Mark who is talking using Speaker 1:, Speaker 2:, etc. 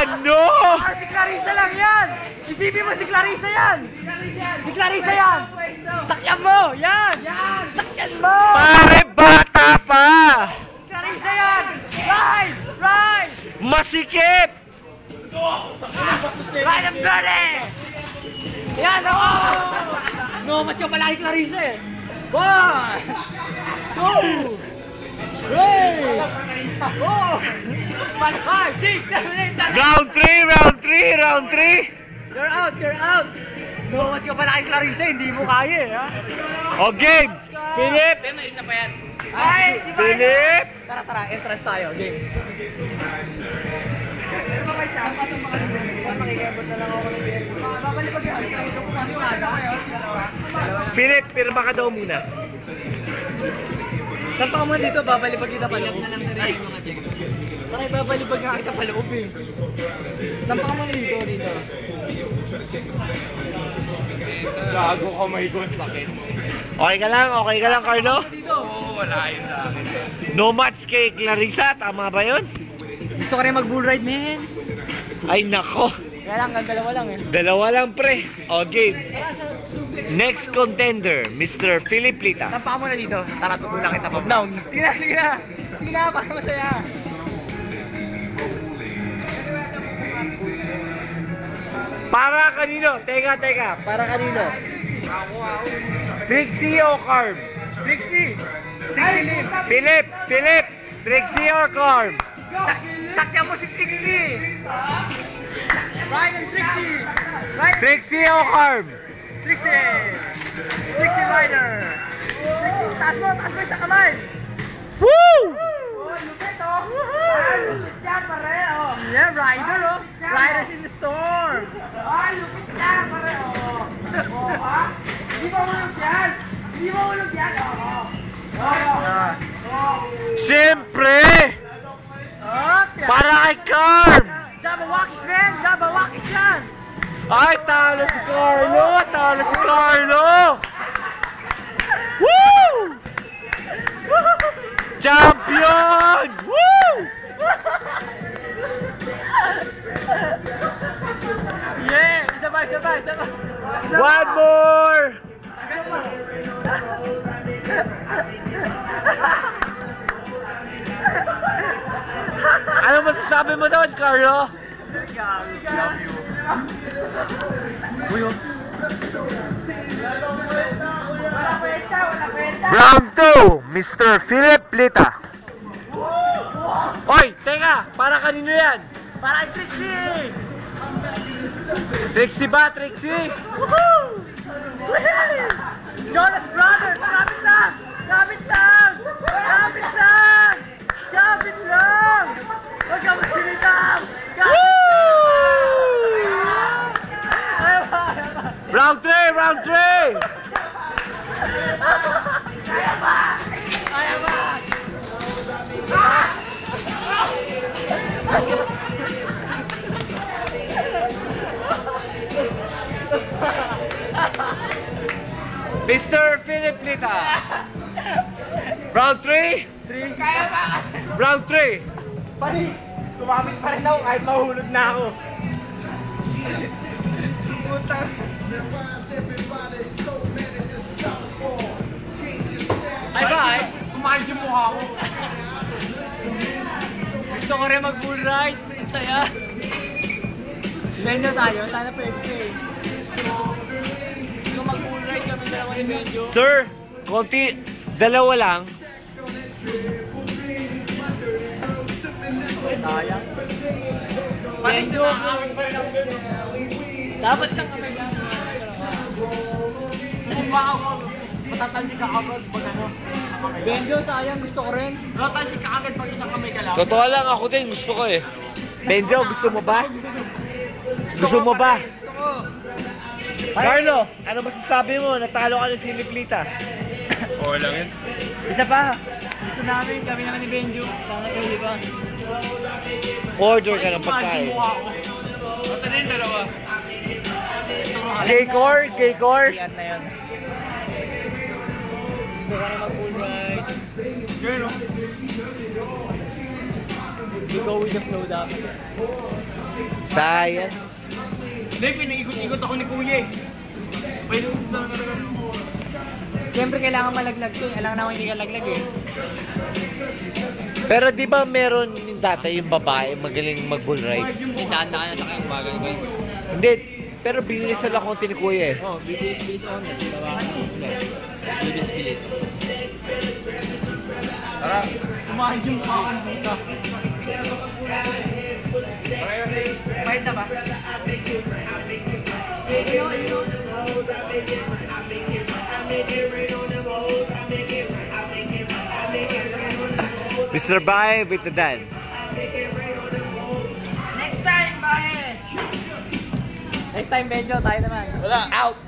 Speaker 1: Ano?
Speaker 2: Si Clarissa lang yan! Isipin mo si Clarissa yan! Si Clarissa yan! Sakyan mo! Yan! Sakyan mo!
Speaker 1: Pare, bata pa!
Speaker 2: Clarissa yan! Ride! Ride!
Speaker 1: Masikip!
Speaker 2: Ride and dirty! Yan! Oo! No, mas yung palaki Clarissa eh! 1, 2, 3, 4, 5, 6, 7, 8, 9.
Speaker 1: Round 3!
Speaker 2: You're out! No, mas yung palaki Clarissa, hindi mo kaya eh, ha?
Speaker 1: O, game! Philip!
Speaker 2: May isa pa yan. Ay, si
Speaker 1: Philip!
Speaker 2: Tara, entrance tayo. Game. Pero pa may sama sa mga makikembot na lang ako ng game. Babalik pag yung alis ito pumasok na agad.
Speaker 1: Philip, pirma ka daw muna.
Speaker 2: Saan pa ka mo dito? Babalipag kita pa loob na lang sa rin mga check. Saray, babalipag nga kita pa loob eh. Saan pa ka mo dito?
Speaker 1: Gago ka may sakit. Okay ka lang, Carlo?
Speaker 3: Oo, wala yun sa akin.
Speaker 1: No match kay Clarissa, tama ba yun?
Speaker 2: Gusto ka rin mag-bull ride, man.
Speaker 1: Ay, nako.
Speaker 2: Kaya lang, dalawa lang eh.
Speaker 1: Dalawa lang, pre. O, game. Next contender, Mr. Philip Lita.
Speaker 2: Saan pa ka muna dito? Tara, tutulak kita pa. Down. Sige na, para masaya.
Speaker 1: Para kanino? Teka. Para kanino? Trixie o Carm?
Speaker 2: Trixie Lin.
Speaker 1: Philip! Trixie or Carm?
Speaker 2: Sakyan mo si Trixie. Ride and Trixie.
Speaker 1: Trixie o Carm?
Speaker 2: Trixie Rider. Trixie, taas mo isang kamay.
Speaker 1: Woo!
Speaker 2: Lupit oh. Lupit yan pare oh. Yeah, Rider oh. Riders in the storm. Lupit yan pare oh. Ha? Hindi mo ulog yan.
Speaker 1: Siyempre! Para kay Carm!
Speaker 2: Jabawakis man! Jabawakis yan!
Speaker 1: Ay, talo si Carlo! Woo! Champion! Woo!
Speaker 2: Yeah! Isa pa!
Speaker 1: One more! Ano masasabi mo doon, Carlo? Round 2, Mr. Philip Lita. Oy, teka, para kanino yan?
Speaker 2: Para kay Trixie!
Speaker 1: Trixie ba, Trixie?
Speaker 2: Woohoo! Jonas Brothers! Kapit lang! Huwag ka masilitang!
Speaker 1: Round 3!
Speaker 2: Kaya ba?
Speaker 1: Mr. Philip Lita. Round 3?
Speaker 2: Kaya ba?
Speaker 1: Round 3.
Speaker 3: Pari, tumamit pa rin ako kahit mahulog na ako.
Speaker 2: Ay ba?
Speaker 3: Kumain yung mukha ko.
Speaker 2: Gusto ko rin mag-bull ride. Saya. Benjo tayo. Sana pwede. Gusto mag-bull ride kami dalawa ni Benjo.
Speaker 1: Sir, konti, dalawa lang.
Speaker 2: Sayang. Benjo. Dapat isang kamay lang.
Speaker 3: Wow! Matatalsik ka agad pag ano.
Speaker 2: Benjo, sayang. Gusto ko rin.
Speaker 3: Matatalsik ka agad pag isang kamay ka lang.
Speaker 1: Totoo lang, ako din, gusto ko eh. Benjo, gusto mo ba? Gusto mo ba?
Speaker 2: Gusto ko.
Speaker 1: Carlo, ano masasabi mo? Natalo ka ng Philip Lita.
Speaker 3: Oo lang yun.
Speaker 2: Isa pa. Gusto namin. Kami naman ni Benjo. Sana pwede ba?
Speaker 1: Order ka ng pagkain.
Speaker 3: Basta na yung dalawa.
Speaker 1: K-Core?
Speaker 2: Yan na yun. Gusto ko na mag-bull ride.
Speaker 3: Yun o.
Speaker 2: the flow dapat.
Speaker 1: Sayang.
Speaker 3: Hindi, pinaikot-ikot ako ni Kuya eh. Painutot na lang.
Speaker 2: Siyempre kailangan malaglag to. Alam na ako hindi ka laglag eh.
Speaker 1: Pero di ba meron yung dati yung babae magaling mag-bull ride?
Speaker 2: Hindi, tanda ka na sa kanya umagal ko yun.
Speaker 1: Hindi, pero bilisan lang konti ni Kuya eh.
Speaker 2: Oh, bibilis-bilis on. Bibilis-bilis.
Speaker 3: Tara, kumain yung pakan dito.
Speaker 2: Fight na ba?
Speaker 1: Mr. Bae with the dance.
Speaker 2: Next time, Benjo, tayo naman.
Speaker 3: Wala.
Speaker 2: Out!